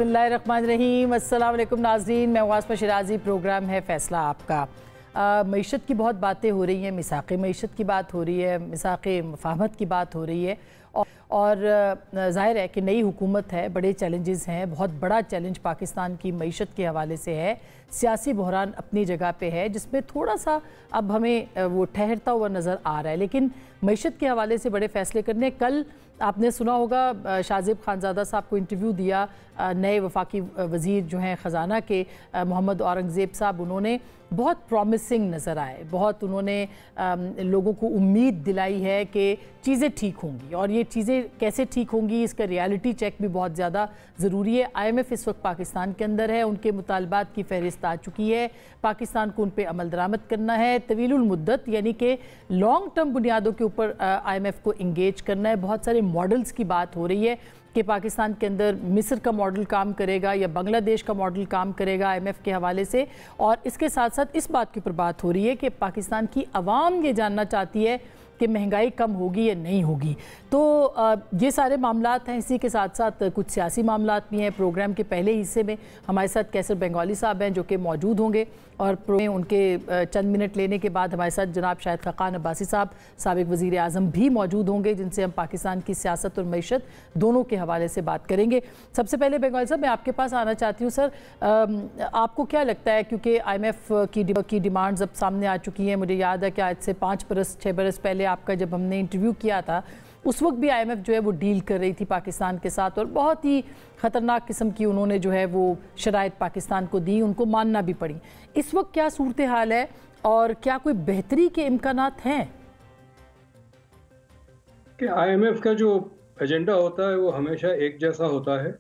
बिस्मिल्लाहिर्रहमानिर्रहीम। अस्सलाम वालेकुम नाज़रीन, मैं वास्मा शिराजी। प्रोग्राम है फ़ैसला आपका। मईशत की बहुत बातें हो रही हैं, मिसाक़ मईशत की बात हो रही है, मिसाक़ मफ़ाहमत की बात हो रही है और ज़ाहिर है कि नई हुकूमत है, बड़े चैलेंजेस हैं। बहुत बड़ा चैलेंज पाकिस्तान की मईशत के हवाले से है। सियासी बहरान अपनी जगह पे है जिसमें थोड़ा सा अब हमें वो ठहरता हुआ नज़र आ रहा है, लेकिन मईशत के हवाले से बड़े फ़ैसले करने। कल आपने सुना होगा शाहज़ेब खानज़ादा साहब को इंटरव्यू दिया, नए वफाकी वज़ीर जो हैं ख़जाना के मोहम्मद औरंगज़ेब साहब। उन्होंने बहुत प्रॉमिसिंग नज़र आए, बहुत उन्होंने लोगों को उम्मीद दिलाई है कि चीज़ें ठीक होंगी, और ये चीज़ें कैसे ठीक होंगी इसका रियलिटी चेक भी बहुत ज़्यादा ज़रूरी है। IMF इस वक्त पाकिस्तान के अंदर है, उनके मुतालबात की फहरिस्त आ चुकी है, पाकिस्तान को उन पर अमल दरामद करना है, तवीलुल मुद्दत यानी कि लॉन्ग टर्म बुनियादों के ऊपर IMF को इंगेज करना है। बहुत सारे मॉडल्स की बात हो रही है कि पाकिस्तान के अंदर मिस्र का मॉडल काम करेगा या बांग्लादेश का मॉडल काम करेगा IMF के हवाले से, और इसके साथ साथ इस बात के ऊपर बात हो रही है कि पाकिस्तान की आवाम ये जानना चाहती है कि महंगाई कम होगी या नहीं होगी। तो ये सारे मामलात हैं। इसी के साथ साथ कुछ सियासी मामलात भी हैं। प्रोग्राम के पहले हिस्से में हमारे साथ कैसर बंगाली साहब हैं जो कि मौजूद होंगे, और उनके चंद मिनट लेने के बाद हमारे साथ जनाब शाहिद खाकान अब्बासी साहब, साबिक वज़ीर आज़म भी मौजूद होंगे, जिनसे हम पाकिस्तान की सियासत और मईशत दोनों के हवाले से बात करेंगे। सबसे पहले बंगाली साहब, मैं आपके पास आना चाहती हूँ। सर, आपको क्या लगता है, क्योंकि IMF की डिमांड्स अब सामने आ चुकी हैं। मुझे याद है कि आज से 5-6 बरस पहले आपका जब हमने इंटरव्यू किया था, उस वक्त भी IMF जो है वो डील कर रही थी पाकिस्तान के साथ, और बहुत ही ख़तरनाक किस्म की उन्होंने जो है वो शराइत पाकिस्तान को दी, उनको मानना भी पड़ी। इस वक्त क्या सूरत हाल है और क्या कोई बेहतरी के इम्कानात हैं? कि IMF का जो एजेंडा होता है वो हमेशा एक जैसा होता है।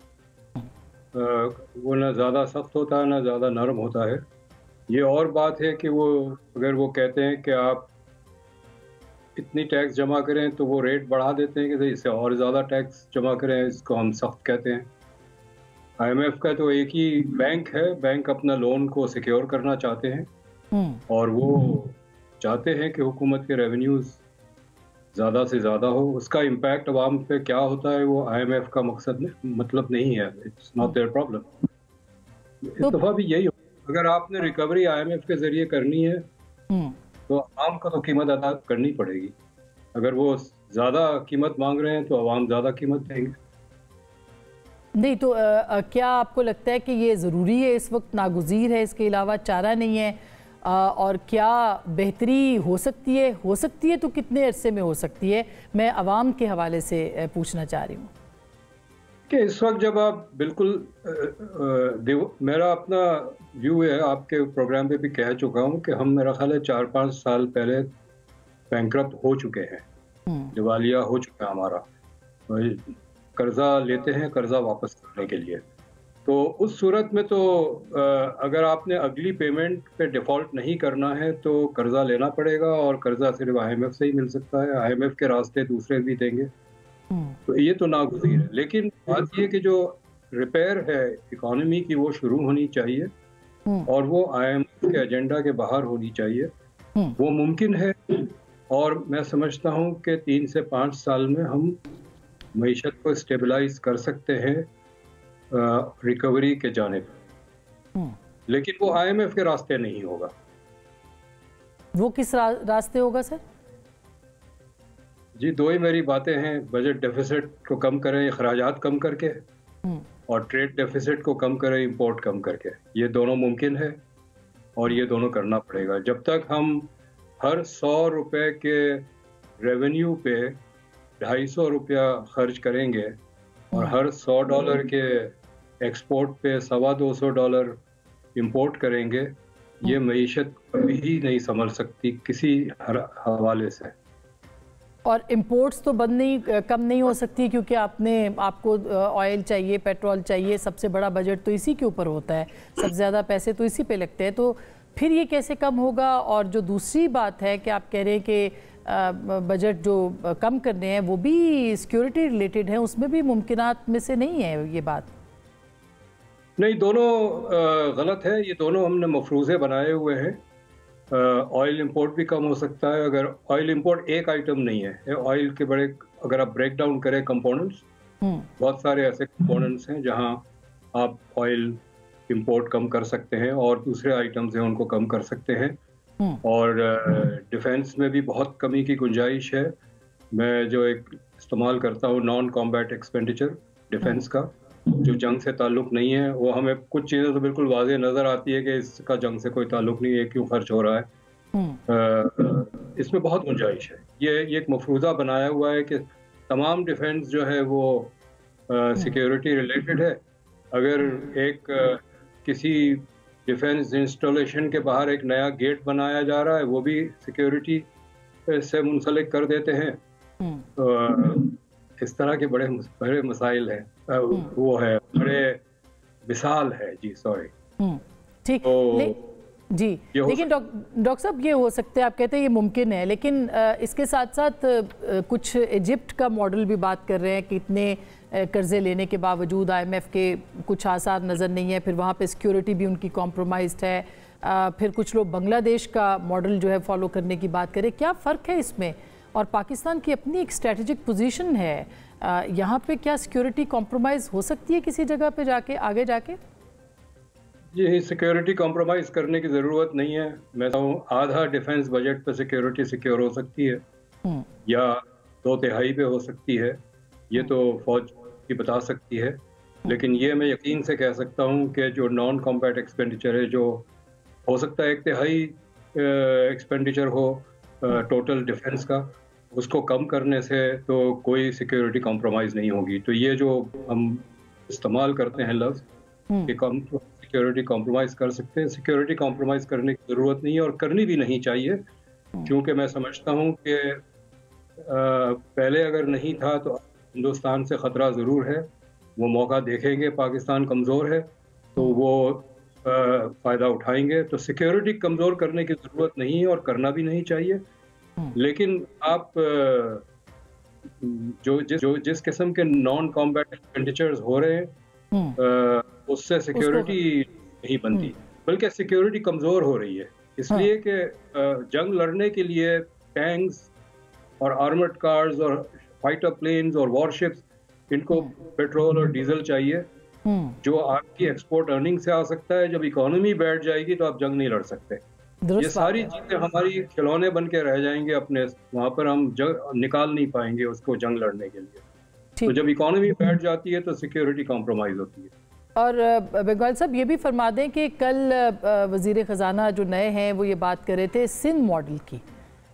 वो ना ज़्यादा सख्त होता है ना ज़्यादा नरम होता है। ये और बात है कि वो अगर वो कहते हैं कि आप इतनी टैक्स जमा करें तो वो रेट बढ़ा देते हैं कि इससे और ज़्यादा टैक्स जमा करें, इसको हम सख्त कहते हैं। IMF का तो एक ही बैंक है, बैंक अपना लोन को सिक्योर करना चाहते हैं और वो चाहते हैं कि हुकूमत के रेवेन्यूज़ ज़्यादा से ज़्यादा हो। उसका इम्पैक्ट अवाम पे क्या होता है वो IMF का मतलब नहीं है। It's not their problem. इस दफ़ा भी यही हो, अगर आपने रिकवरी IMF के ज़रिए करनी है तो आवाम को तो कीमत अदा करनी पड़ेगी। अगर वो ज़्यादा कीमत मांग रहे हैं तो आवाम ज़्यादा कीमत देंगे। नहीं तो क्या आपको लगता है कि ये ज़रूरी है, इस वक्त नागुज़ीर है, इसके अलावा चारा नहीं है? और क्या बेहतरी हो सकती है तो कितने अरसे में हो सकती है? मैं आवाम के हवाले से पूछना चाह रही हूँ कि इस वक्त जब आप बिल्कुल मेरा अपना व्यू है, आपके प्रोग्राम पे भी कह चुका हूँ कि हम, मेरा ख्याल है 4-5 साल पहले बैंकरप्ट हो चुके हैं, दिवालिया हो चुका है हमारा। कर्जा लेते हैं कर्जा वापस करने के लिए, तो उस सूरत में तो अगर आपने अगली पेमेंट पे डिफ़ॉल्ट नहीं करना है तो कर्जा लेना पड़ेगा, और कर्जा सिर्फ IMF से ही मिल सकता है। IMF के रास्ते दूसरे भी देंगे, तो ये तो नागुज़ीर है। लेकिन बात ये कि जो रिपेयर है इकोनॉमी की वो शुरू होनी चाहिए, और वो IMF के एजेंडा के बाहर होनी चाहिए। वो मुमकिन है, और मैं समझता हूँ कि 3 से 5 साल में हम मईशत को स्टेबलाइज कर सकते हैं रिकवरी के जानिब। लेकिन वो IMF के रास्ते नहीं होगा। वो किस रास्ते होगा सर? जी, दो ही मेरी बातें हैं। बजट डेफिसिट को कम करें अखराजात कम करके, और ट्रेड डेफिसिट को कम करें इंपोर्ट कम करके। ये दोनों मुमकिन है और ये दोनों करना पड़ेगा। जब तक हम हर 100 रुपए के रेवेन्यू पे 250 रुपया खर्च करेंगे और हर $100 के एक्सपोर्ट पे $225 इंपोर्ट करेंगे, ये मईशत कभी ही नहीं संभल सकती किसी हवाले से। और इंपोर्ट्स तो कम नहीं हो सकती, क्योंकि आपको ऑयल चाहिए, पेट्रोल चाहिए, सबसे बड़ा बजट तो इसी के ऊपर होता है, सबसे ज़्यादा पैसे तो इसी पे लगते हैं। तो फिर ये कैसे कम होगा? और जो दूसरी बात है कि आप कह रहे हैं कि बजट जो कम करने हैं वो भी सिक्योरिटी रिलेटेड है, उसमें भी मुमकिनात में से नहीं है ये बात? नहीं, दोनों गलत है। ये दोनों हमने मफरूज़े बनाए हुए हैं। ऑयल इंपोर्ट भी कम हो सकता है। अगर ऑयल इंपोर्ट एक आइटम नहीं है, ऑयल के बड़े, अगर आप ब्रेक डाउन करें कंपोनेंट्स, बहुत सारे ऐसे कंपोनेंट्स हैं जहां आप ऑयल इंपोर्ट कम कर सकते हैं और दूसरे आइटम्स हैं उनको कम कर सकते हैं। और डिफेंस में भी बहुत कमी की गुंजाइश है। मैं जो एक इस्तेमाल करता हूँ नॉन कॉम्बैट एक्सपेंडिचर डिफेंस का, जो जंग से ताल्लुक नहीं है, वो हमें कुछ चीज़ें तो बिल्कुल वाज़ेह नज़र आती है कि इसका जंग से कोई ताल्लुक नहीं है, क्यों खर्च हो रहा है। इसमें बहुत गुंजाइश है। ये एक मफरूज़ा बनाया हुआ है कि तमाम डिफेंस जो है वो सिक्योरिटी रिलेटेड है। अगर एक किसी डिफेंस इंस्टॉलेशन के बाहर एक नया गेट बनाया जा रहा है, वो भी सिक्योरिटी से मुंसलिक कर देते हैं। इस तरह के बड़े बड़े मसाइल हैं, वो है बड़े मिसाल है। जी सॉरी। ठीक जी, लेकिन डॉक्टर साहब ये हो सकता है, आप कहते हैं ये मुमकिन है, लेकिन इसके साथ साथ कुछ इजिप्ट का मॉडल भी बात कर रहे हैं कि इतने कर्जे लेने के बावजूद IMF के कुछ आसार नज़र नहीं है, फिर वहाँ पे सिक्योरिटी भी उनकी कॉम्प्रोमाइज्ड है। फिर कुछ लोग बांग्लादेश का मॉडल जो है फॉलो करने की बात करें। क्या फ़र्क है इसमें? और पाकिस्तान की अपनी एक स्ट्रेटेजिक पोजीशन है, यहाँ पे क्या सिक्योरिटी कॉम्प्रोमाइज़ हो सकती है किसी जगह पे जाके, आगे जाके? ये सिक्योरिटी कॉम्प्रोमाइज़ करने की ज़रूरत नहीं है। मैं कहूँ आधा डिफेंस बजट पे सिक्योरिटी सिक्योर हो सकती है, या 2/3 पे हो सकती है। ये तो फौज की बता सकती है। लेकिन ये मैं यकीन से कह सकता हूँ कि जो नॉन कॉम्बैट एक्सपेंडिचर है, जो हो सकता है 1/3 एक्सपेंडिचर हो टोटल डिफेंस का, उसको कम करने से तो कोई सिक्योरिटी कॉम्प्रोमाइज़ नहीं होगी। तो ये जो हम इस्तेमाल करते हैं लफ्ज़ कि कम सिक्योरिटी कॉम्प्रोमाइज़ कर सकते हैं, सिक्योरिटी कॉम्प्रोमाइज़ करने की ज़रूरत नहीं है और करनी भी नहीं चाहिए। क्योंकि मैं समझता हूँ कि पहले अगर नहीं था तो हिंदुस्तान से ख़तरा ज़रूर है। वो मौका देखेंगे, पाकिस्तान कमज़ोर है तो वो फ़ायदा उठाएंगे। तो सिक्योरिटी कमज़ोर करने की ज़रूरत नहीं है और करना भी नहीं चाहिए। लेकिन आप जिस किस्म के नॉन कॉम्बैट एक्सपेंडिचर्स हो रहे हैं, उससे सिक्योरिटी नहीं बनती, बल्कि सिक्योरिटी कमज़ोर हो रही है। इसलिए कि जंग लड़ने के लिए टैंक्स और आर्मर्ड कार्स और फाइटर प्लेन्स और वॉरशिप्स, इनको पेट्रोल और डीजल चाहिए, जो आपकी एक्सपोर्ट अर्निंग से आ सकता है। जब इकोनॉमी बैठ जाएगी तो आप जंग नहीं लड़ सकते। ये सारी चीजें हमारी खिलौने बन के रह जाएंगे अपने, वहां पर हम निकाल नहीं पाएंगे उसको जंग लड़ने के लिए। तो जब इकोनॉमी बैठ जाती है तो सिक्योरिटी कॉम्प्रोमाइज होती है। और बेगवाल साहब ये भी फरमा दें कि कल वजीर ख़जाना जो नए हैं वो ये बात कर रहे थे सिंध मॉडल की,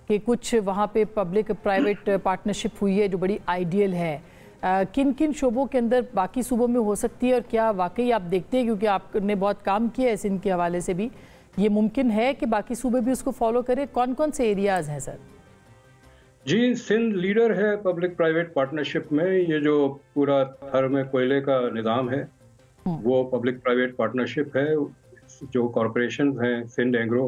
कि कुछ वहाँ पे पब्लिक प्राइवेट पार्टनरशिप हुई है जो बड़ी आइडियल है। किन किन शोबों के अंदर बाकी सूबों में हो सकती है, और क्या वाकई आप देखते हैं, क्योंकि आपने बहुत काम किया है सिंध के हवाले से भी, ये मुमकिन है कि बाकी सूबे भी उसको फॉलो करें? कौन कौन से एरियाज़ हैं सर? जी, सिंध लीडर है पब्लिक प्राइवेट पार्टनरशिप में। ये जो पूरा थर में कोयले का निज़ाम है वो पब्लिक प्राइवेट पार्टनरशिप है। जो कॉरपोरेशन हैं सिंध एग्रो,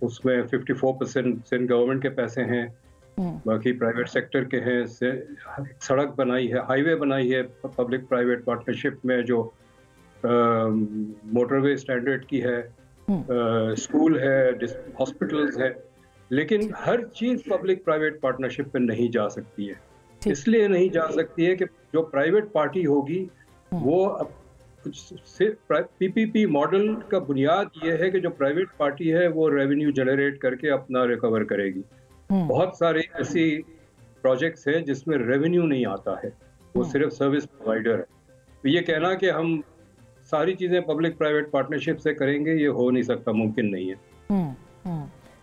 उसमें 54% सिंध गवर्नमेंट के पैसे हैं, बाकी प्राइवेट सेक्टर के हैं। सड़क बनाई है, हाईवे बनाई है पब्लिक प्राइवेट पार्टनरशिप में, जो मोटरवे स्टैंडर्ड की है, स्कूल है, हॉस्पिटल्स है। लेकिन हर चीज़ पब्लिक प्राइवेट पार्टनरशिप पे नहीं जा सकती है। इसलिए नहीं जा सकती है कि जो प्राइवेट पार्टी होगी वो PPP मॉडल का बुनियाद ये है कि जो प्राइवेट पार्टी है वो रेवेन्यू जनरेट करके अपना रिकवर करेगी। बहुत सारे ऐसी प्रोजेक्ट्स हैं जिसमें रेवेन्यू नहीं आता है, वो सिर्फ सर्विस प्रोवाइडर है। तो ये कहना कि हम सारी चीज़ें पब्लिक प्राइवेट पार्टनरशिप से करेंगे, ये हो नहीं सकता, मुमकिन नहीं है।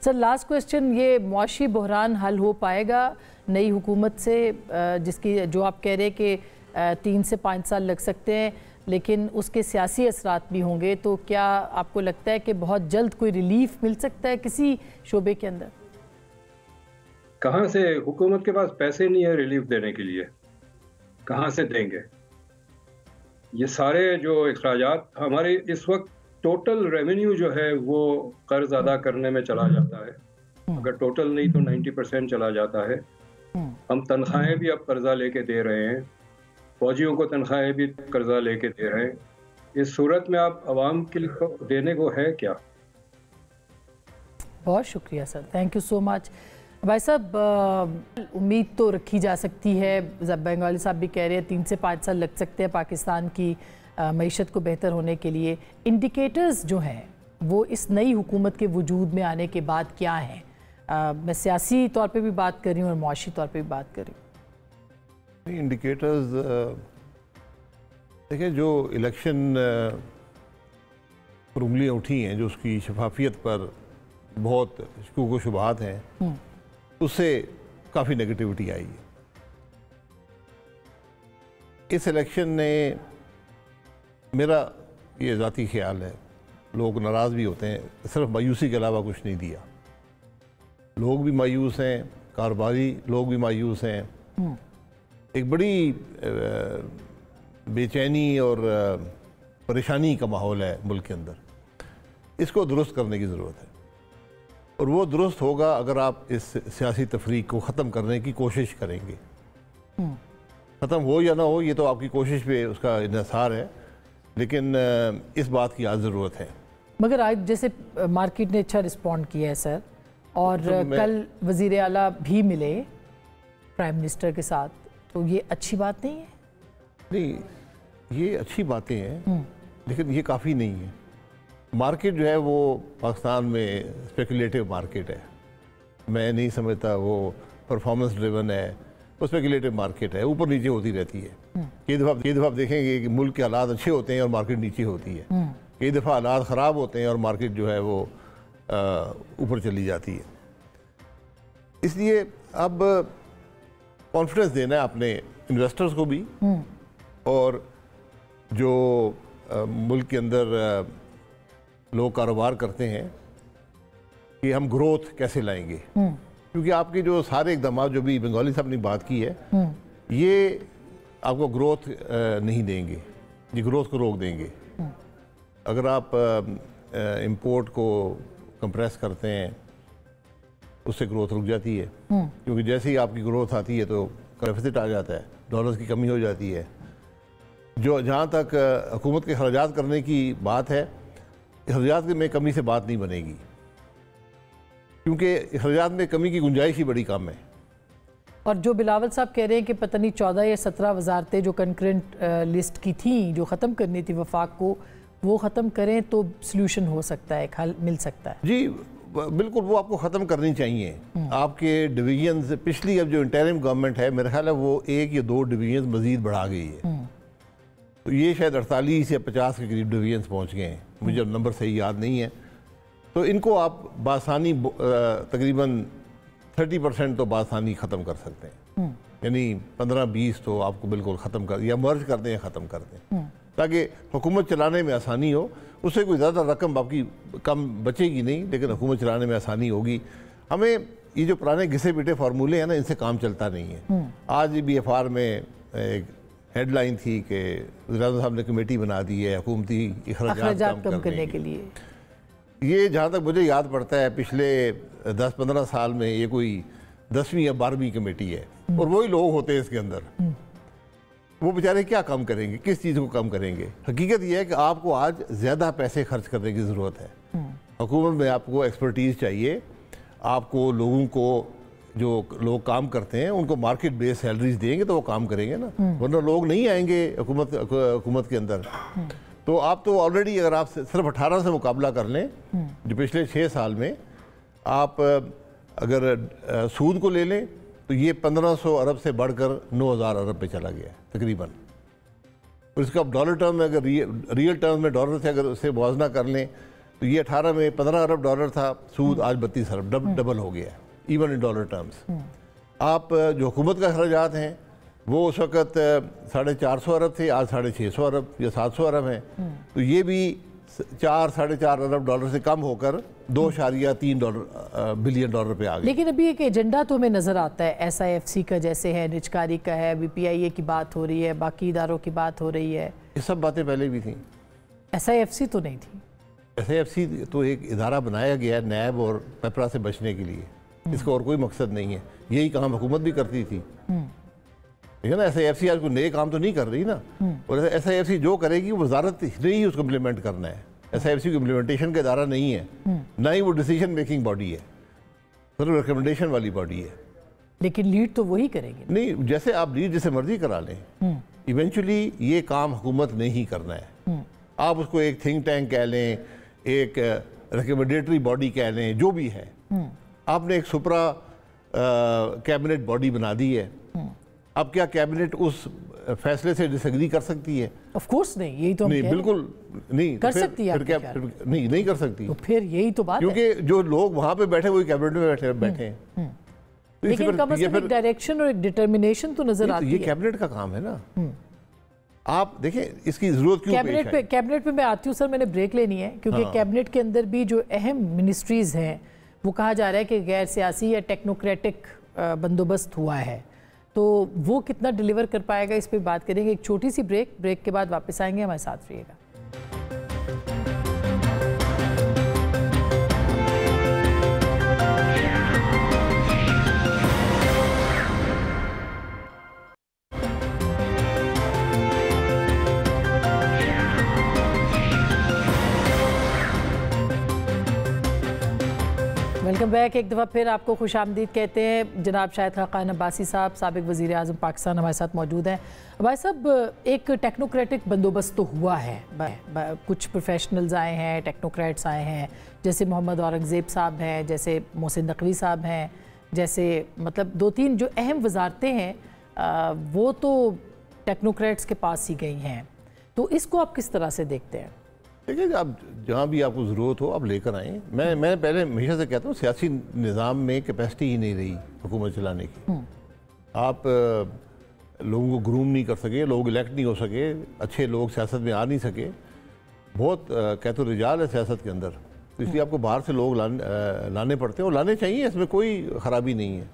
सर लास्ट क्वेश्चन, ये मुआशी बहरान हल हो पाएगा नई हुकूमत से, जिसकी जो आप कह रहे हैं कि 3 से 5 साल लग सकते हैं, लेकिन उसके सियासी असरात भी होंगे, तो क्या आपको लगता है कि बहुत जल्द कोई रिलीफ मिल सकता है किसी शोबे के अंदर? कहाँ से? हुकूमत के पास पैसे नहीं है रिलीफ देने के लिए, कहाँ से देंगे? ये सारे जो अखराजात हमारे इस वक्त, टोटल रेवेन्यू जो है वो कर्ज अदा करने में चला जाता है। अगर टोटल नहीं तो 90% चला जाता है। हम तनख्वाहें भी अब कर्जा लेके दे रहे हैं, फौजियों को तनख्वाहें भी कर्जा लेके दे रहे हैं। इस सूरत में आप आवाम के लिए देने को है क्या? बहुत शुक्रिया sir, thank you so much. भाई साहब, उम्मीद तो रखी जा सकती है, बंगाली साहब भी कह रहे हैं 3 से 5 साल लग सकते हैं पाकिस्तान की मईशत को बेहतर होने के लिए। इंडिकेटर्स जो हैं वो इस नई हुकूमत के वजूद में आने के बाद क्या हैं? मैं सियासी तौर पे भी बात कर रही हूँ और मुआशी तौर पे भी बात कर रही हूँ। इंडिकेटर्स देखिए, जो इलेक्शन पर उंगलियाँ उठी हैं, जो उसकी शफाफियत पर बहुत शकूक व शुबहात हैं, उससे काफ़ी नेगेटिविटी आई है। इस इलेक्शन ने, मेरा ये ज़ाती ख्याल है, लोग नाराज़ भी होते हैं, सिर्फ मायूसी के अलावा कुछ नहीं दिया। लोग भी मायूस हैं, कारोबारी लोग भी मायूस हैं। एक बड़ी बेचैनी और परेशानी का माहौल है मुल्क के अंदर। इसको दुरुस्त करने की ज़रूरत है, और वो दुरुस्त होगा अगर आप इस सियासी तफरीक को ख़त्म करने की कोशिश करेंगे। ख़त्म हो या ना हो, ये तो आपकी कोशिश पे उसका इन्हिसार है, लेकिन इस बात की आज ज़रूरत है। मगर आज जैसे मार्केट ने अच्छा रिस्पॉन्ड किया है सर, और तो कल वज़ीर आला भी मिले प्राइम मिनिस्टर के साथ, तो ये अच्छी बात नहीं है? नहीं, ये अच्छी बातें हैं, लेकिन ये काफ़ी नहीं है। मार्केट जो है वो पाकिस्तान में स्पेकुलेटिव मार्केट है। मैं नहीं समझता वो परफॉर्मेंस ड्रिवन है, वो स्पेकुलेटिव मार्केट है, ऊपर नीचे होती रहती है। कई दफ़ा आप देखेंगे कि मुल्क के हालात अच्छे होते हैं और मार्केट नीचे होती है। कई दफ़ा हालात ख़राब होते हैं और मार्केट जो है वो ऊपर चली जाती है। इसलिए अब कॉन्फिडेंस देना है अपने इन्वेस्टर्स को भी, और जो मुल्क के अंदर लोग कारोबार करते हैं कि हम ग्रोथ कैसे लाएंगे। क्योंकि आपके जो सारे इकदाम जो भी बंगाली साहब ने बात की है, ये आपको ग्रोथ नहीं देंगे, ये ग्रोथ को रोक देंगे। अगर आप इंपोर्ट को कंप्रेस करते हैं, उससे ग्रोथ रुक जाती है, क्योंकि जैसे ही आपकी ग्रोथ आती है तो डेफिसिट आ जाता है, डॉलर्स की कमी हो जाती है। जो जहाँ तक हुकूमत के खर्चात करने की बात है, खर्चात में कमी से बात नहीं बनेगी, क्योंकि खर्चात में कमी की गुंजाइश ही बड़ी कम है। और जो बिलावल साहब कह रहे हैं कि पता नहीं 14 या 17 वजारतें जो कंकरेंट लिस्ट की थी, जो ख़त्म करनी थी वफाक को, वो ख़त्म करें तो सल्यूशन हो सकता है, हल मिल सकता है। जी बिल्कुल, वो आपको ख़त्म करनी चाहिए। आपके डिवीजन पिछली अब जो इंटरिम गवर्नमेंट है, मेरा ख्याल है वो 1 या 2 डिवीजन मजीद बढ़ा गई है, तो ये शायद 48 या 50 के करीब डिवीजन पहुँच गए हैं, मुझे नंबर सही याद नहीं है। तो इनको आप बासानी तकरीबन 30% तो बासानी ख़त्म कर सकते हैं, यानी 15-20 तो आपको बिल्कुल ख़त्म कर, या मर्ज कर दें या ख़त्म कर दें, ताकि हुकूमत चलाने में आसानी हो। उससे कोई ज़्यादा रकम आपकी कम बचेगी नहीं, लेकिन हुकूमत चलाने में आसानी होगी। हमें ये जो पुराने घिसे पिटे फार्मूले हैं ना, इनसे काम चलता नहीं है। आज BFR में एक हेडलाइन थी कि वज़ीर साहब ने कमेटी बना दी है हुकूमती अखराजात कम करने के लिए। ये जहाँ तक मुझे याद पड़ता है, पिछले 10-15 साल में ये कोई 10वीं या 12वीं कमेटी है, और वही लोग होते हैं इसके अंदर। वो बेचारे क्या कम करेंगे, किस चीज़ को कम करेंगे? हकीकत यह है कि आपको आज ज़्यादा पैसे खर्च करने की ज़रूरत है। हुकूमत में आपको एक्सपर्टीज़ चाहिए, आपको लोगों को, जो लोग काम करते हैं उनको मार्केट बेस्ड सैलरीज देंगे तो वो काम करेंगे ना, वरना लोग नहीं आएंगे हुकूमत के अंदर। तो आप तो ऑलरेडी, अगर आप सिर्फ 18 से मुकाबला कर लें, जो पिछले 6 साल में आप अगर सूद को ले लें, तो ये 1500 अरब से बढ़कर 9000 अरब पे चला गया तकरीबन। और इसका डॉलर टर्म में, अगर रियल टर्म में डॉलर से अगर उससे मुआवजा कर लें, तो ये 18 में 15 अरब डॉलर था सूद, आज 32 अरब, डबल हो गया इवन इन डॉलर टर्म्स। आप जो हुकूमत का अखराजात हैं वो उस वक़्त 450 अरब थे, आज 650 अरब या 700 अरब हैं, तो ये भी 4-4.5 अरब डॉलर से कम होकर 2.3 बिलियन डॉलर पे आ गए। लेकिन अभी एक एजेंडा तो हमें नज़र आता है SIFC का, जैसे है निजकारी का है, BPIA की बात हो रही है, बाकी इदारों की बात हो रही है। ये सब बातें पहले भी थी, SIFC तो नहीं थी। SIFC तो एक इदारा बनाया गया है नैब और पेपरा से बचने के लिए, इसका और कोई मकसद नहीं है। यही काम हुकूमत भी करती थी, ठीक है ना। SIFC आज कोई नए काम तो नहीं कर रही ना, और SIFC जो करेगी वो वजारत ने ही उसको इम्प्लीमेंट करना है। SIFC को इम्प्लीमेंटेशन का इदारा नहीं है, ना ही वो डिसीजन मेकिंग बॉडी है। सिर्फ रिकमेंडेशन वाली बॉडी है। लेकिन लीड तो वही करेगी। नहीं, जैसे आप लीड जैसे मर्जी करा लें, इवेंचुअली ये काम हुकूमत ने ही करना है। आप उसको एक थिंक टैंक कह लें, एक रिकमेंडेटरी बॉडी कह लें, जो भी है, आपने एक सुपरा कैबिनेट बॉडी बना दी है। अब क्या कैबिनेट उस फैसले से डिसएग्री कर सकती है? ऑफ कोर्स नहीं, यही तो नहीं, बिल्कुल नहीं कर सकती है। फिर क्या नहीं कर सकती। तो फिर यही तो बात है, क्योंकि जो लोग वहां पे बैठे वही कैबिनेट में बैठे हैं। लेकिन कम से कम एक डायरेक्शन और एक डिटर्मिनेशन तो नजर आती है। ये कैबिनेट का काम है ना। आप देखें इसकी जरूरत क्यों पेश है। कैबिनेट पे मैं आती हूँ सर, मैंने ब्रेक लेनी है क्योंकि कैबिनेट के अंदर भी जो अहम मिनिस्ट्रीज हैं वो कहा जा रहा है कि गैर सियासी या टेक्नोक्रेटिक बंदोबस्त हुआ है, तो वो कितना डिलीवर कर पाएगा, इस पर बात करेंगे। एक छोटी सी ब्रेक के बाद वापस आएंगे, हमारे साथ रहिएगा। Welcome back. एक दफ़ा फिर आपको खुशामदीद कहते हैं। जनाब शाहिद खाकान अब्बासी साहब, साबिक वज़ीर आज़म पाकिस्तान, हमारे साथ मौजूद हैं। भाई साहब, एक टेक्नोक्रेटिक बंदोबस्त तो हुआ है, कुछ प्रोफेशनल्स आए हैं, टेक्नोक्रेट्स आए हैं, जैसे मोहम्मद औरंगज़ेब साहब हैं, जैसे मोहसिन नकवी साहब हैं, जैसे मतलब 2-3 जो अहम वजारतें हैं वो तो टेक्नोक्रेट्स के पास ही गई हैं। तो इसको आप किस तरह से देखते हैं? देखिए, आप जहाँ भी आपको ज़रूरत हो आप लेकर आएँ। मैं पहले हमेशा से कहता हूँ, सियासी निज़ाम में कैपेसिटी ही नहीं रही हुकूमत चलाने की। आप लोगों को ग्रूम नहीं कर सके, लोग इलेक्ट नहीं हो सके, अच्छे लोग सियासत में आ नहीं सके। बहुत कहते रिजाल है सियासत के अंदर, तो इसलिए आपको बाहर से लोग लाने पड़ते हैं और लाने चाहिए। इसमें कोई ख़राबी नहीं है,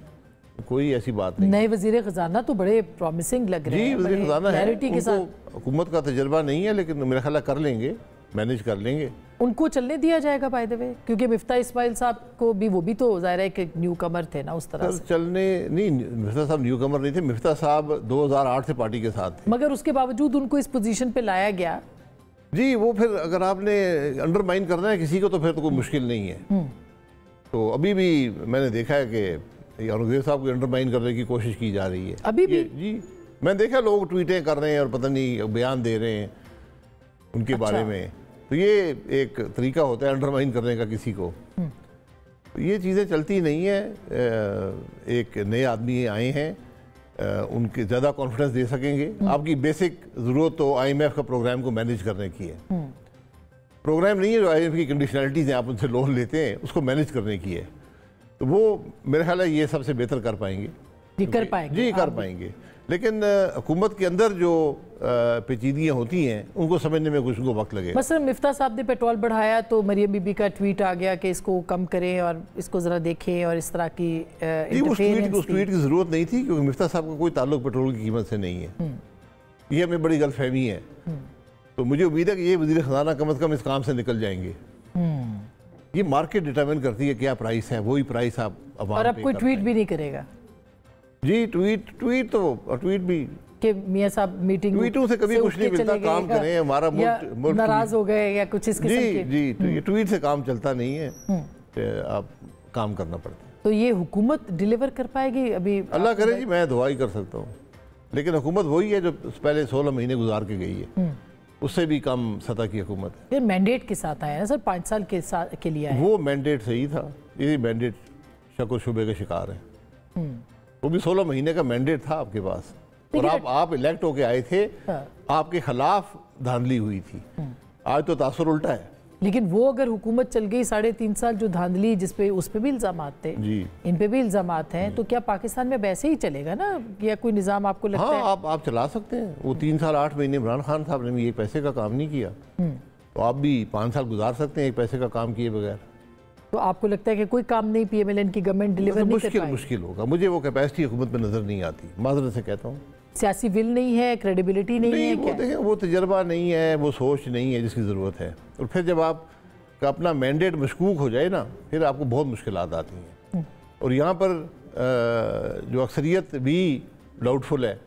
कोई ऐसी बात नहीं। नए वज़ीर ख़जाना तो बड़े प्रॉमिसिंग लग रहे हैं। जी, वज़ीर ख़जाना है, उनको हुकूमत का तजर्बा नहीं है, लेकिन मेरा ख्याल कर लेंगे, मैनेज कर लेंगे। उनको चलने दिया जाएगा बाय द वे, क्योंकि मिफ्ता इस्माइल साहब को भी, वो भी तो ज़ाहिर है कि न्यू कमर थे ना उस तरह से। चलने नहीं, मिफ्ता साहब न्यू कमर नहीं थे। मिफ्ता साहब 2008 से पार्टी के साथ थे, मगर उसके बावजूद उनको इस पोजीशन पे लाया गया। जी, वो फिर अगर आपने अंडरमाइन करना है किसी को तो फिर तो कोई मुश्किल नहीं है। तो अभी भी मैंने देखा है कि औरंगजेब साहब को अंडरमाइन करने की कोशिश की जा रही है अभी भी। जी, मैं देखा लोग ट्वीटें कर रहे हैं और पता नहीं बयान दे रहे हैं उनके बारे में। तो ये एक तरीका होता है अंडरमाइन करने का किसी को। तो ये चीज़ें चलती नहीं है। एक नए आदमी आए हैं, उनके ज़्यादा कॉन्फिडेंस दे सकेंगे। आपकी बेसिक ज़रूरत तो IMF का प्रोग्राम को मैनेज करने की है। प्रोग्राम नहीं है जो IMF की कंडीशनलिटीज़ हैं, आप उनसे लोन लेते हैं, उसको मैनेज करने की है। तो वो मेरे ख्याल है ये सबसे बेहतर कर पाएंगे। जी कर पाएंगे, जी कर पाएंगे। लेकिन हुकूमत के अंदर जो पेचीदगियाँ होती हैं उनको समझने में कुछ उनको वक्त लगेगा। मसलन मिफ्ता साहब ने पेट्रोल बढ़ाया तो मरियम बीबी का ट्वीट आ गया कि इसको कम करें और इसको ज़रा देखें, और इस तरह की उस ट्वीट की ज़रूरत नहीं थी, क्योंकि मिफ्ता साहब का कोई ताल्लुक पेट्रोल की कीमत से नहीं है। ये हमें बड़ी गलतफहमी है। तो मुझे उम्मीद है कि ये वज़ीर ख़जाना कम अज़ कम इस काम से निकल जाएंगे। ये मार्केट डिटरमिन करती है क्या प्राइस है, वही प्राइस आप और अब कोई ट्वीट भी नहीं करेगा। जी, ट्वीट भी कि मियां साहब मीटिंग, ट्वीटों से कभी कुछ नहीं मिलता। काम करें, हमारा मुल्क नाराज हो गए या कुछ इस किस्म के। जी, तो ये ट्वीट से काम चलता नहीं है, आप काम करना पड़ता है। तो ये हुकूमत डिलीवर कर पाएगी? अभी अल्लाह करे जी, मैं दुआ ही कर सकता हूँ। लेकिन हुकूमत वही है जो पहले 16 महीने गुजार के गई है, उससे भी कम सतह की हुकूमत है। फिर मैंडेट के साथ आया ना सर, 5 साल के लिए आया। वो मैंडेट सही था, ये मैंडेट शक व शुबे का शिकार है। वो भी 16 महीने का मैंडेट था आपके पास, और आप इलेक्ट होके आए थे। आपके खिलाफ धांधली हुई थी। आज तो तासुर उल्टा है। लेकिन वो अगर हुकूमत चल गई 3.5 साल जो धांधली, जिसपे उस पे भी इल्जाम थे जी, इन पे भी इल्जाम हैं, तो क्या पाकिस्तान में वैसे ही चलेगा ना, या कोई निज़ाम आपको लगता है? हाँ, आप चला सकते हैं। वो 3 साल 8 महीने इमरान खान साहब ने भी एक पैसे का काम नहीं किया, तो आप भी 5 साल गुजार सकते हैं एक पैसे का काम किए बगैर। तो आपको लगता है कि कोई काम नहीं PMLN की गवर्नमेंट डिलीवर नहीं कर पाएगी? मुश्किल होगा। मुझे वो कैपेसिटी हुकूमत में नजर नहीं आती, माजरत से कहता हूँ। सियासी विल नहीं है, क्रेडिबिलिटी नहीं है, वो देखें, वो तजर्बा नहीं है, वो सोच नहीं है जिसकी ज़रूरत है। और फिर जब आपका अपना मैंडेट मशकूक हो जाए ना, फिर आपको बहुत मुश्किलात आती हैं। और यहाँ पर जो अक्सरियत भी डाउटफुल है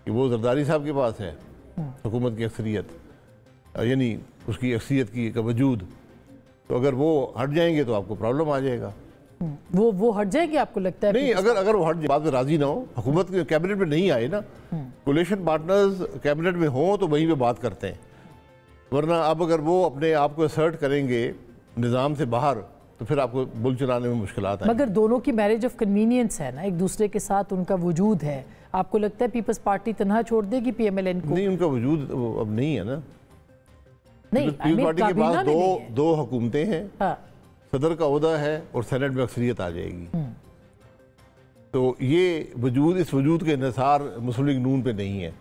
कि वो जरदारी साहब के पास है हुकूमत की अक्सरियत, यानी उसकी अक्सरियत की का वजूद। तो अगर वो हट जाएंगे तो आपको प्रॉब्लम आ जाएगा। वो हट जाएगी आपको लगता है? नहीं, अगर वो हट बात में राजी ना हो, हुकूमत के कैबिनेट में नहीं आए ना, कोलिशन पार्टनर्स कैबिनेट में हो तो वहीं पे बात करते हैं, वरना अब अगर वो अपने आप को असर्ट करेंगे निज़ाम से बाहर तो फिर आपको बुल चलाने में मुश्किलात आएंगी। मगर दोनों की मैरिज ऑफ कन्वीनियंस है ना, एक दूसरे के साथ उनका वजूद है। आपको लगता है पीपल्स पार्टी तनहा छोड़ देगी PMLN को? नहीं, उनका वजूद अब नहीं है ना। नहीं, पीपल्स पार्टी के पास दो हुकूमतें हैं, हाँ। सदर का ओहदा है और सेनेट में अक्सरियत आ जाएगी। तो ये वजूद, इस वजूद के इंहिसार मुस्लिम लीग नून पे नहीं है।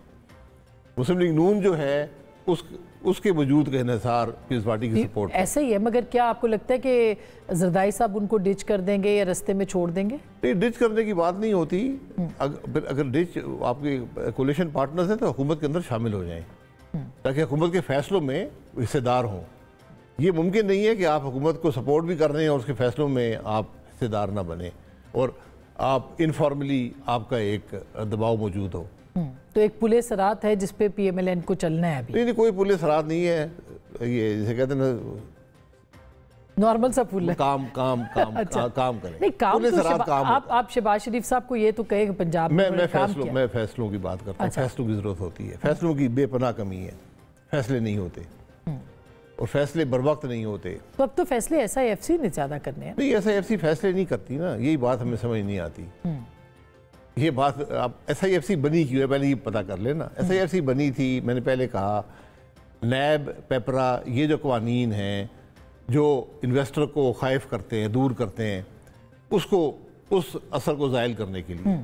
मुस्लिम लीग नून जो है उसके वजूद के इंहिसार पीपल्स पार्टी की सपोर्ट ऐसा ही है। मगर क्या आपको लगता है कि जरदाई साहब उनको डिच कर देंगे या रास्ते में छोड़ देंगे? नहीं, डिच करने की बात नहीं होती। अगर डिच आपके कोलिशन पार्टनर्स हैं तो हुकूमत के अंदर शामिल हो जाएं, ताकि हुकूमत के फैसलों में हिस्सेदार हों। ये मुमकिन नहीं है कि आप हुकूमत को सपोर्ट भी कर रहे हैं और उसके फैसलों में आप हिस्सेदार ना बने और आप इनफॉर्मली आपका एक दबाव मौजूद हो। तो एक पुले सरात है जिसपे PMLN को चलना है अभी? नहीं, कोई पुले सरात नहीं है। ये जैसे कहते हैं ना, नॉर्मल सा पुल है। काम करें। नहीं, काम तो आप शहबाज शरीफ साहब को ये तो कहेंगे पंजाब में मैं फैसलों की बात करता हूँ। फैसलों की जरूरत होती है, फैसलों की बेपनाह कमी है, फैसले नहीं होते और फैसले बर वक्त नहीं होते। तो अब तो फैसले SIFC ने ज्यादा करने हैं। नहीं, SIFC फैसले नहीं करती ना, यही बात हमें समझ नहीं आती। ये बात आप SIFC बनी क्यों है पहले ये पता कर लेना। SIFC बनी थी, मैंने पहले कहा, नैब, पेपरा, ये जो कवानीन हैं जो इन्वेस्टर को खाइफ करते हैं, दूर करते हैं, उसको उस असर को ज़ायल करने के लिए।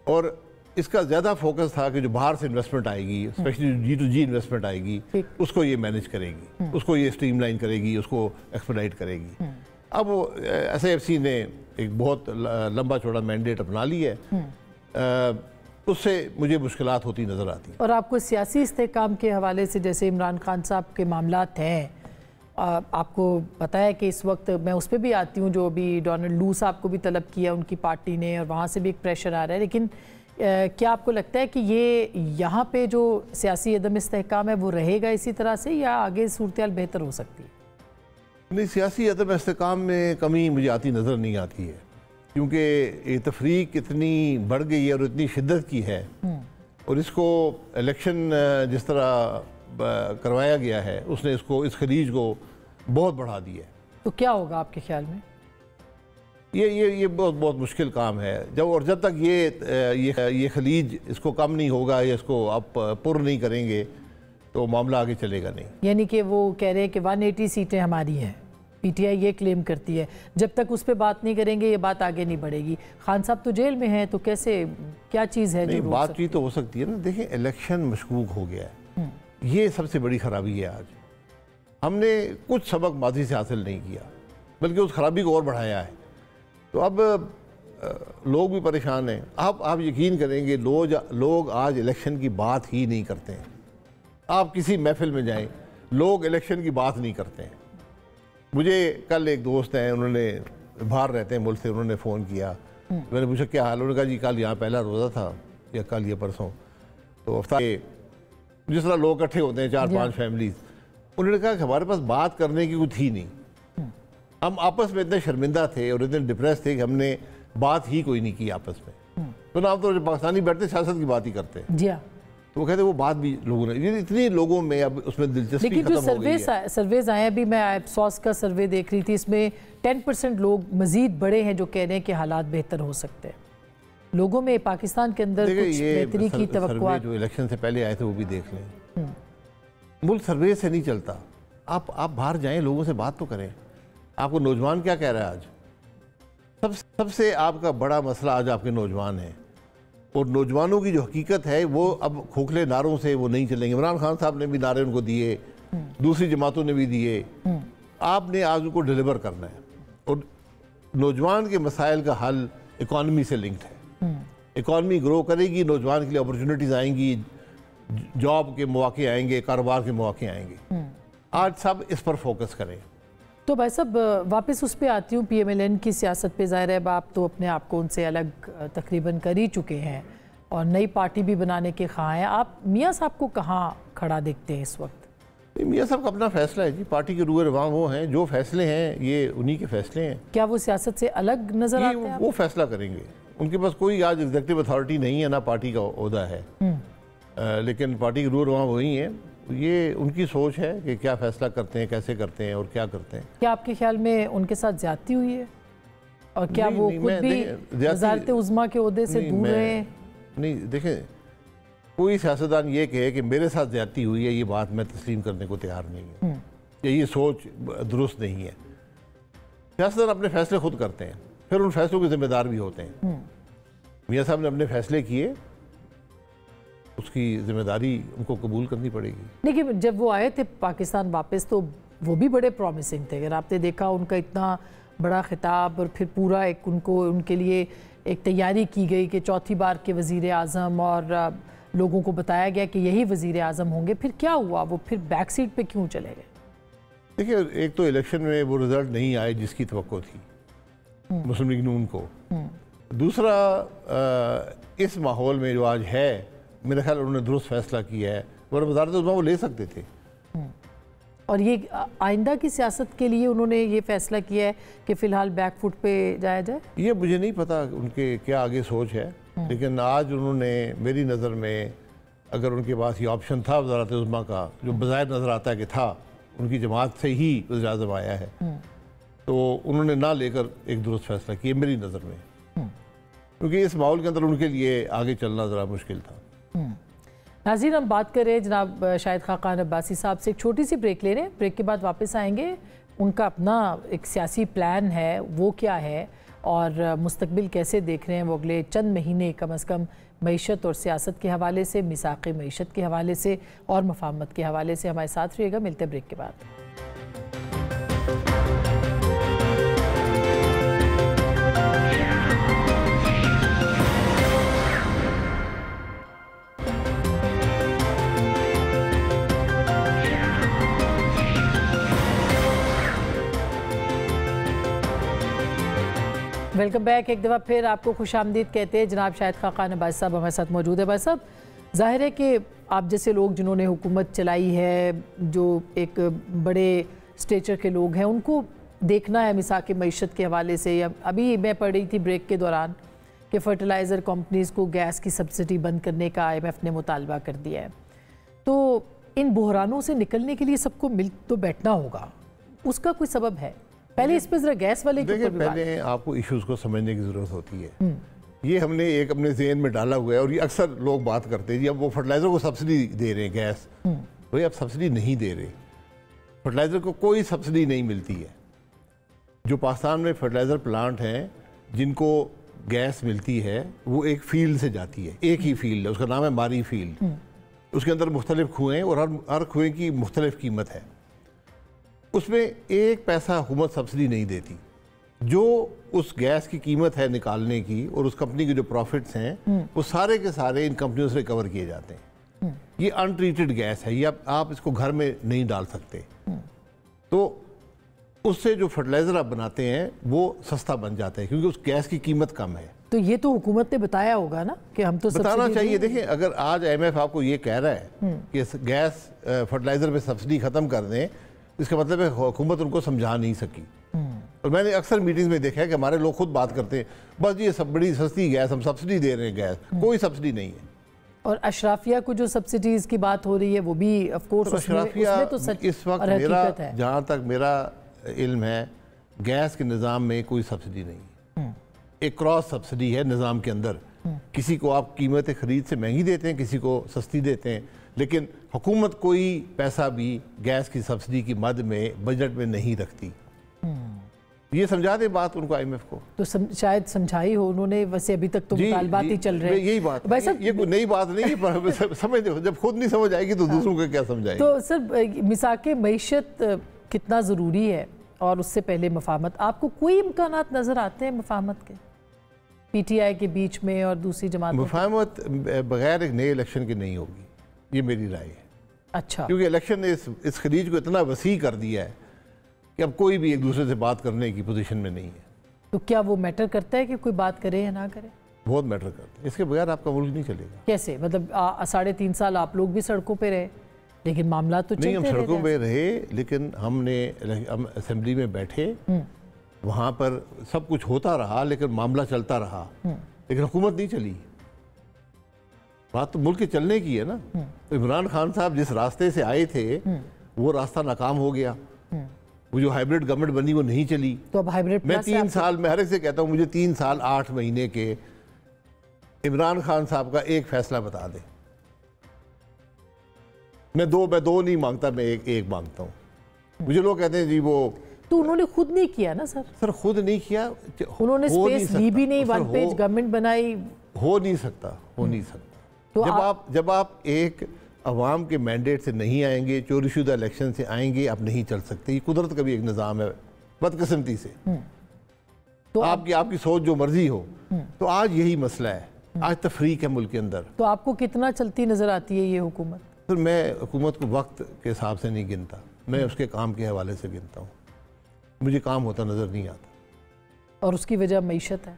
और इसका ज़्यादा फोकस था कि जो बाहर से इन्वेस्टमेंट आएगी, स्पेशली G2G इन्वेस्टमेंट आएगी, उसको ये मैनेज करेगी, उसको ये स्ट्रीमलाइन करेगी, उसको एक्सपेडाइट करेगी। अब वो SIFC ने एक बहुत लंबा चौड़ा मैंडेट अपना लिया है, उससे मुझे मुश्किलात होती नज़र आती। और आपको सियासी इस्तेहकाम के हवाले से, जैसे इमरान खान साहब के मामलात हैं, आपको पता है कि इस वक्त मैं उस पर भी आती हूँ, जो अभी डोनाल्ड लू साहब को भी तलब किया उनकी पार्टी ने और वहाँ से भी एक प्रेशर आ रहा है। लेकिन क्या आपको लगता है कि ये यहाँ पे जो सियासी अदम इस्तेहकाम है वो रहेगा इसी तरह से, या आगे सूरत बेहतर हो सकती है? नहीं, सियासी अदम इस्तेहकाम में कमी मुझे आती नज़र नहीं आती है, क्योंकि ये तफरीक इतनी बढ़ गई है और इतनी शिद्दत की है, और इसको इलेक्शन जिस तरह करवाया गया है उसने इसको, इस खलीज को बहुत बढ़ा दिया है। तो क्या होगा आपके ख्याल में? ये बहुत मुश्किल काम है। जब तक ये खलीज इसको कम नहीं होगा या इसको आप पुर नहीं करेंगे तो मामला आगे चलेगा नहीं। यानी कि वो कह रहे हैं कि 180 सीटें हमारी हैं, PTI ये क्लेम करती है। जब तक उस पर बात नहीं करेंगे ये बात आगे नहीं बढ़ेगी। खान साहब तो जेल में हैं, तो कैसे, क्या चीज़ है? नहीं, बातचीत तो हो सकती है ना। देखिए, इलेक्शन मशकूक हो गया है, ये सबसे बड़ी खराबी है। आज हमने कुछ सबक माजी से हासिल नहीं किया, बल्कि उस खराबी को और बढ़ाया है। तो अब लोग भी परेशान हैं। आप यकीन करेंगे, लोग आज इलेक्शन की बात ही नहीं करते हैं। आप किसी महफिल में जाएं, लोग इलेक्शन की बात नहीं करते हैं। मुझे कल एक दोस्त हैं, उन्होंने बाहर रहते हैं मुल्क से, उन्होंने फ़ोन किया। मैंने पूछा क्या हाल? उन्होंने कहा जी कल यहाँ पहला रोज़ा था, या कल या परसों, तो अफ्तार जिस तरह लोग इकट्ठे होते हैं 4-5 फैमिलीज, उन्होंने कहा कि हमारे पास बात करने की कुछ थी नहीं। हम आपस में इतने शर्मिंदा थे और इतने डिप्रेस थे कि हमने बात ही कोई नहीं की आपस में। तो ना, तो पाकिस्तानी बैठते सियासत की बात ही करते हैं। जी हाँ। तो वो कहते वो बात भी लोगों ने, इतनी लोगों में अब उसमें दिलचस्पी खत्म हो गई है। लेकिन जो सर्वेज आए, अभी मैं एप्सॉस का सर्वे देख रही थी, इसमें 10% लोग मजीद बड़े हैं जो कह रहे हैं कि हालात बेहतर हो सकते हैं। लोगों में पाकिस्तान के अंदर कुछ बेहतरी की तवक्कुआ। जो इलेक्शन से पहले आए थे वो भी देख लें। मुल्क सर्वे से नहीं चलता। आप बाहर जाएं, लोगों से बात तो करें। आपको नौजवान क्या कह रहा है आज? सबसे आपका बड़ा मसला आज आपके नौजवान हैं, और नौजवानों की जो हकीकत है वो अब खोखले नारों से वो नहीं चलेंगे। इमरान खान साहब ने भी नारे उनको दिए, दूसरी जमातों ने भी दिए। आपने आज उनको डिलीवर करना है, और नौजवान के मसाइल का हल इकॉनमी से लिंक्ड है। इकॉनमी ग्रो करेगी, नौजवान के लिए अपॉर्चुनिटीज़ आएंगी, जॉब के मौके आएंगे, कारोबार के मौके आएंगे। आज सब इस पर फोकस करें। तो भाई साहब, वापस उस पर आती हूँ, PMLN की सियासत पे। ज़ाहिर है आप तो अपने आप को उनसे अलग तकरीबन कर ही चुके हैं और नई पार्टी भी बनाने के ख्वाह हैं। आप मियाँ साहब को कहाँ खड़ा देखते हैं इस वक्त? मियाँ साहब का अपना फैसला है जी, पार्टी के रूए रवां वो हैं, जो फैसले हैं ये उन्हीं के फैसले हैं। क्या वो सियासत से अलग नजर आते हैं? वो फैसला करेंगे, उनके पास कोई आज एग्जीक्यूटिव अथॉरिटी नहीं है, ना पार्टी का ओहदा है, लेकिन पार्टी के रूए रवां वही हैं। ये उनकी सोच है कि क्या फैसला करते हैं, कैसे करते हैं और क्या करते हैं। क्या आपके ख्याल में उनके साथ ज्यादती हुई है और क्या वो खुद भी वज़ारत उज़्मा के ओहदे से दूर रहे? नहीं, देखें, कोई सियासतदान ये कहे कि मेरे साथ ज्यादती हुई है, ये बात मैं तस्लीम करने को तैयार नहीं हूँ, ये सोच दुरुस्त नहीं है। सियासतदान अपने फैसले खुद करते हैं, फिर उन फैसलों के जिम्मेदार भी होते हैं। मियाँ साहब ने अपने फैसले किए, उसकी जिम्मेदारी उनको कबूल करनी पड़ेगी। देखिए, जब वो आए थे पाकिस्तान वापस तो वो भी बड़े प्रॉमिसिंग थे। अगर आपने देखा उनका इतना बड़ा खिताब और फिर पूरा एक उनके लिए एक तैयारी की गई कि चौथी बार के वज़ीर आज़म, और लोगों को बताया गया कि यही वज़ीर आज़म होंगे। फिर क्या हुआ, वो फिर बैक सीट पे क्यों चले गए? देखिए, एक तो इलेक्शन में वो रिजल्ट नहीं आए जिसकी तवक्को थी मुस्लिम लीग नून को। दूसरा, इस माहौल में जो आज है, मेरे ख्याल उन्होंने दुरुस्त फैसला किया है, और वज़ारत उज़्मा वो ले सकते थे। और ये आइंदा की सियासत के लिए उन्होंने ये फैसला किया है कि फ़िलहाल बैक फुट पे जाया जाए। ये मुझे नहीं पता उनके क्या आगे सोच है, लेकिन आज उन्होंने, मेरी नज़र में, अगर उनके पास ये ऑप्शन था वज़ारत उज़्मा का, जो बज़ाहिर नज़र आता है कि था, उनकी जमात से ही वज़ीर आज़म आया है, तो उन्होंने ना लेकर एक दुरुस्त फैसला किया मेरी नज़र में, क्योंकि इस माहौल के अंदर उनके लिए आगे चलना ज़रा मुश्किल था। नाज़रीन, हम बात करें जनाब शाहिद खाकान अब्बासी साहब से। एक छोटी सी ब्रेक ले रहे हैं, ब्रेक के बाद वापस आएंगे। उनका अपना एक सियासी प्लान है, वो क्या है और मुस्तकबिल कैसे देख रहे हैं वो अगले चंद महीने, कम अज़ कम मईशत और सियासत के हवाले से, मिसाक़ मईशत के हवाले से और मफाहमत के हवाले से। हमारे साथ रहिएगा, मिलते हैं ब्रेक के बाद। Welcome back. एक दफ़ा फिर आपको खुशामदीद कहते हैं। जनाब शाहिद खाकान अब्बासी साहब हमारे साथ मौजूद है। भाई साहब, ज़ाहिर है कि आप जैसे लोग जिन्होंने हुकूमत चलाई है, जो एक बड़े स्टेचर के लोग हैं, उनको देखना है मिसाक़ मईशत के हवाले से। अभी मैं पढ़ रही थी ब्रेक के दौरान कि फ़र्टिलाइज़र कंपनीज़ को गैस की सब्सिडी बंद करने का IMF ने मुतालबा कर दिया है। तो इन बहरानों से निकलने के लिए सबको मिल तो बैठना होगा, उसका कोई सबब है? पहले इस पर जरा गैस वाले के ऊपर पहले आपको इश्यूज को समझने की ज़रूरत होती है। ये हमने एक अपने ज़हन में डाला हुआ है, और ये अक्सर लोग बात करते हैं जी अब वो फर्टिलाइज़र को सब्सिडी दे रहे हैं गैस। भाई, आप सब्सिडी नहीं दे रहे, फर्टिलाइज़र को कोई सब्सिडी नहीं मिलती है। जो पाकिस्तान में फर्टिलाइज़र प्लांट हैं जिनको गैस मिलती है, वो एक फील्ड से जाती है, एक ही फील्ड है, उसका नाम है मारी फील्ड। उसके अंदर मुख्तलिफ कुएँ और हर कुएँ की मुख्तलिफ कीमत है। उसमें एक पैसा हुकूमत सब्सिडी नहीं देती। जो उस गैस की कीमत है निकालने की और उस कंपनी के जो प्रॉफिट्स हैं, वो सारे के सारे इन कंपनियों से रिकवर किए जाते हैं। ये अनट्रीटेड गैस है, ये आप इसको घर में नहीं डाल सकते। तो उससे जो फर्टिलाइज़र आप बनाते हैं वो सस्ता बन जाता है, क्योंकि उस गैस की कीमत कम है। तो ये तो हुकूमत ने बताया होगा ना कि हम तो बताना चाहिए। देखिए, अगर आज IMF आपको ये कह रहा है कि गैस फर्टिलाइज़र पे सब्सिडी ख़त्म कर दें, इसका मतलब है हुकूमत उनको समझा नहीं सकी। और मैंने अक्सर मीटिंग्स में देखा है कि हमारे लोग खुद बात करते हैं, बस ये सब बड़ी सस्ती गैस, हम सब्सिडी दे रहे हैं गैस, कोई सब्सिडी नहीं है। और अशराफिया को जो सब्सिडीज़ की बात हो रही है वो भी ऑफ कोर्स अशराफिया तो इस वक्त मेरा, जहाँ तक मेरा इल्म है, गैस के निज़ाम में कोई सब्सिडी नहीं है। एक क्रॉस सब्सिडी है निज़ाम के अंदर। किसी को आप कीमत ख़रीद से महंगी देते हैं, किसी को सस्ती देते हैं, लेकिन हुकूमत कोई पैसा भी गैस की सब्सिडी की मद में बजट में नहीं रखती। ये समझा दे बात उनको IMF को, तो शायद समझाई हो उन्होंने। वैसे अभी तक तो मुतालबात ही चल रहे हैं। यही बात भाई साहब, ये कोई नई बात नहीं है, पर समझ दो, जब खुद नहीं समझ आएगी तो दूसरों को क्या समझाएगी। तो सर, मिसाक़ मईशत कितना ज़रूरी है, और उससे पहले मफाहमत, आपको कोई इम्कानात नज़र आते हैं मफाहमत के PTI के बीच में और दूसरी जमात? मफाहमत बगैर एक नए इलेक्शन के नहीं होगी, ये मेरी राय है। अच्छा, क्योंकि इलेक्शन ने इस खलीज को इतना वसी कर दिया है कि अब कोई भी एक दूसरे से बात करने की पोजीशन में नहीं है। तो क्या वो मैटर करता है कि कोई बात करे या ना करे? बहुत मैटर करता है। इसके बगैर आपका मुल्क नहीं चलेगा। कैसे? मतलब 3.5 साल आप लोग भी सड़कों पे रहे, लेकिन मामला तो नहीं, हम चलते सड़कों रहते पे रहे, लेकिन हम असेंबली में बैठे, वहाँ पर सब कुछ होता रहा, लेकिन मामला चलता रहा, लेकिन हुकूमत नहीं चली। बात तो मुल्क के चलने की है ना। तो इमरान खान साहब जिस रास्ते से आए थे वो रास्ता नाकाम हो गया। वो जो हाइब्रिड गवर्नमेंट बनी वो नहीं चली। तो अब हाइब्रिड मैं 3 साल, मैं हर एक से कहता हूँ मुझे 3 साल 8 महीने के इमरान खान साहब का एक फैसला बता दे। मैं दो नहीं मांगता, मैं एक मांगता हूँ। मुझे लोग कहते हैं जी वो तो उन्होंने खुद नहीं किया ना सर। सर खुद नहीं किया, उन्होंने स्पेस ली भी नहीं, 1 पेज गवर्नमेंट बनाई। हो नहीं सकता। तो जब आप एक अवाम के मैंडेट से नहीं आएंगे, चोरीशुदा इलेक्शन से आएंगे, आप नहीं चल सकते। ये कुदरत का भी एक निज़ाम है, बदकिस्मती से। तो आपकी सोच जो मर्जी हो। तो आज यही मसला है, आज तफरीक है मुल्क के अंदर। तो आपको कितना चलती नजर आती है ये हुकूमत? तो मैं हुकूमत को वक्त के हिसाब से नहीं गिनता, मैं उसके काम के हवाले से गिनता हूँ। मुझे काम होता नज़र नहीं आता। और उसकी वजह मईशत है।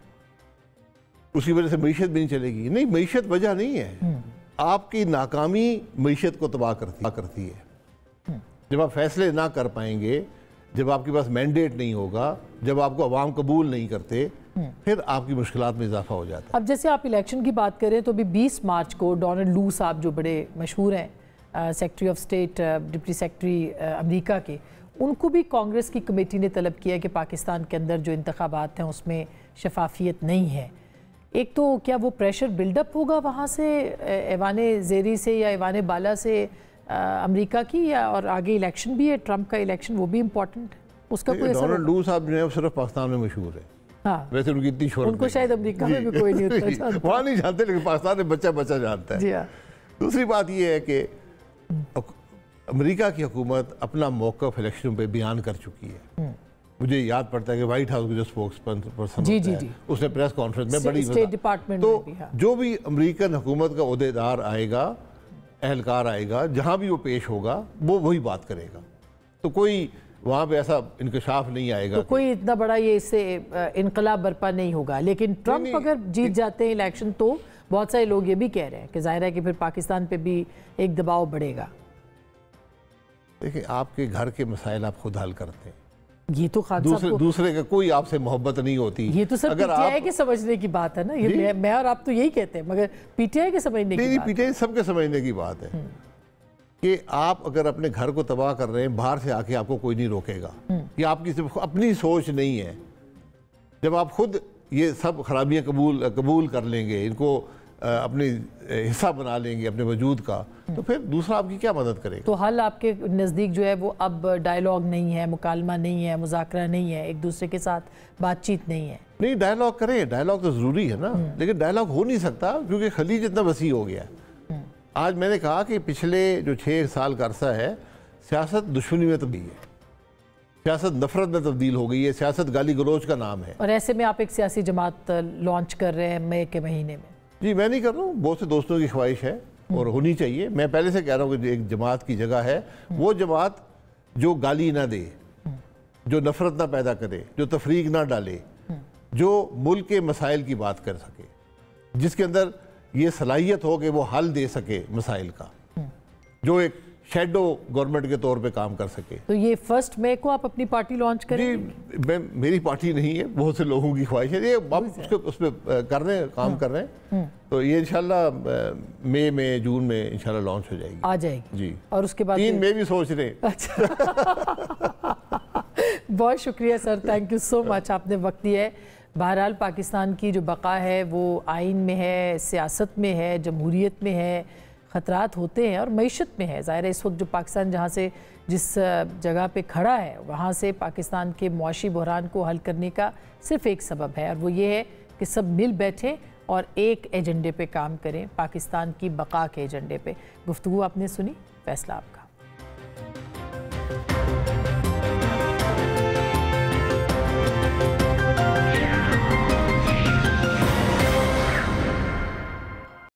उसकी वजह से मईशत भी नहीं चलेगी। नहीं, मईशत वजह नहीं है, आपकी नाकामी मईशत को तबाह करती है। जब आप फैसले ना कर पाएंगे, जब आपके पास मैंडेट नहीं होगा, जब आपको अवाम कबूल नहीं करते, फिर आपकी मुश्किलात में इजाफा हो जाता है। अब जैसे आप इलेक्शन की बात करें तो अभी 20 मार्च को डोनाल्ड लू साहब जो बड़े मशहूर हैं, secretary of state, deputy secretary America के, उनको भी कांग्रेस की कमेटी ने तलब किया कि पाकिस्तान के अंदर जो इंतखाबात हैं उसमें शफाफियत नहीं है। एक तो क्या वो प्रेशर बिल्डअप होगा वहाँ से, ऐवान ज़ेरी से या ऐवान बाला से अमेरिका की, या और आगे इलेक्शन भी है, ट्रंप का इलेक्शन, वो भी इम्पोर्टेंट है, उसका कोई असर? डोनाल्ड लू साहब जो है वो सिर्फ पाकिस्तान में मशहूर है। हाँ, वैसे उनकी इतनी शोहरत उनको शायद अमेरिका में भी कोई नहीं उतना जानता। वहाँ नहीं जानते, लेकिन पाकिस्तान में बच्चा जानता है। जी हाँ। दूसरी बात ये है कि अमेरिका की हुकूमत अपना मौक़िफ़ इलेक्शन पे बयान कर चुकी है। मुझे याद पड़ता है कि वाइट हाउस के जो स्पोक्स पर्सन जी, उसने प्रेस कॉन्फ्रेंस में बड़ी स्टेट डिपार्टमेंट तो में भी, हाँ। जो भी अमेरिकन हुकूमत का ओहदेदार आएगा, एहलकार आएगा, जहाँ भी वो पेश होगा वो वही बात करेगा। तो कोई वहाँ पे ऐसा इंकशाफ नहीं आएगा। तो कोई इतना बड़ा ये इससे इनकलाब बर्पा नहीं होगा। लेकिन ट्रंप अगर जीत जाते हैं इलेक्शन तो बहुत सारे लोग ये भी कह रहे हैं कि जाहिर है कि फिर पाकिस्तान पे भी एक दबाव बढ़ेगा। देखिए, आपके घर के मसाइल आप खुद हल करते हैं। ये तो खान साहब को दूसरे का कोई आपसे मोहब्बत नहीं होती। ये तो सर पीटीआई के समझने की बात है ना। ये मैं और आप तो यही कहते हैं, मगर पीटीआई के समझने की बात। पीटीआई सबके समझने की बात है कि आप अगर अपने घर को तबाह कर रहे हैं, बाहर से आके आपको कोई नहीं रोकेगा। ये आपकी सिर्फ अपनी सोच नहीं है। जब आप खुद ये सब खराबियां कबूल कर लेंगे, इनको अपने हिस्सा बना लेंगे अपने वजूद का, तो फिर दूसरा आपकी क्या मदद करेगा? तो हल आपके नज़दीक जो है वो अब डायलॉग नहीं है, मुकालमा नहीं है, मुज़ाकरा नहीं है, एक दूसरे के साथ बातचीत नहीं है। नहीं, डायलॉग करें, डायलॉग तो ज़रूरी है ना, लेकिन डायलॉग हो नहीं सकता क्योंकि खलीज इतना वसी हो गया। आज मैंने कहा कि पिछले जो 6 साल का अरसा है, सियासत दुश्मनी में तब्दील है, सियासत नफरत में तब्दील हो गई है, सियासत गाली गलोच का नाम है। और ऐसे में आप एक सियासी जमात लॉन्च कर रहे हैं मई के महीने में। जी, मैं नहीं कर रहा हूँ, बहुत से दोस्तों की ख्वाहिश है और होनी चाहिए। मैं पहले से कह रहा हूँ कि एक जमात की जगह है, वो जमात जो गाली ना दे, जो नफरत ना पैदा करे, जो तफरीक ना डाले, जो मुल्क के मसाइल की बात कर सके, जिसके अंदर ये सलाहियत हो कि वो हल दे सके मसाइल का, जो एक शेडो गवर्नमेंट के तौर पे काम कर सके। तो ये 1 मई को आप अपनी पार्टी लॉन्च करेंगे? जी, मेरी पार्टी नहीं है, बहुत से लोगों की ख्वाहिश है, ये हम उस पर कर रहे हैं, काम कर रहे हैं। तो ये इंशाल्लाह मई में, जून में इंशाल्लाह लॉन्च हो जाएगी, आ जाएगी जी। और उसके बाद 3 मई भी सोच रहे हैं। अच्छा बहुत शुक्रिया sir, thank you so much, आपने वक्त दिया है। बहरहाल पाकिस्तान की जो बका है वो आइन में है, सियासत में है, जमहूरियत में है, ख़तरात होते हैं और मईशत में है। ज़ाहिर है इस वक्त जो पाकिस्तान जहाँ से जिस जगह पे खड़ा है, वहाँ से पाकिस्तान के मुआशी बहरान को हल करने का सिर्फ एक सबब है, और वो ये है कि सब मिल बैठे और एक एजेंडे पे काम करें, पाकिस्तान की बका के एजेंडे पे। गुफ्तगू आपने सुनी, फैसला आपका।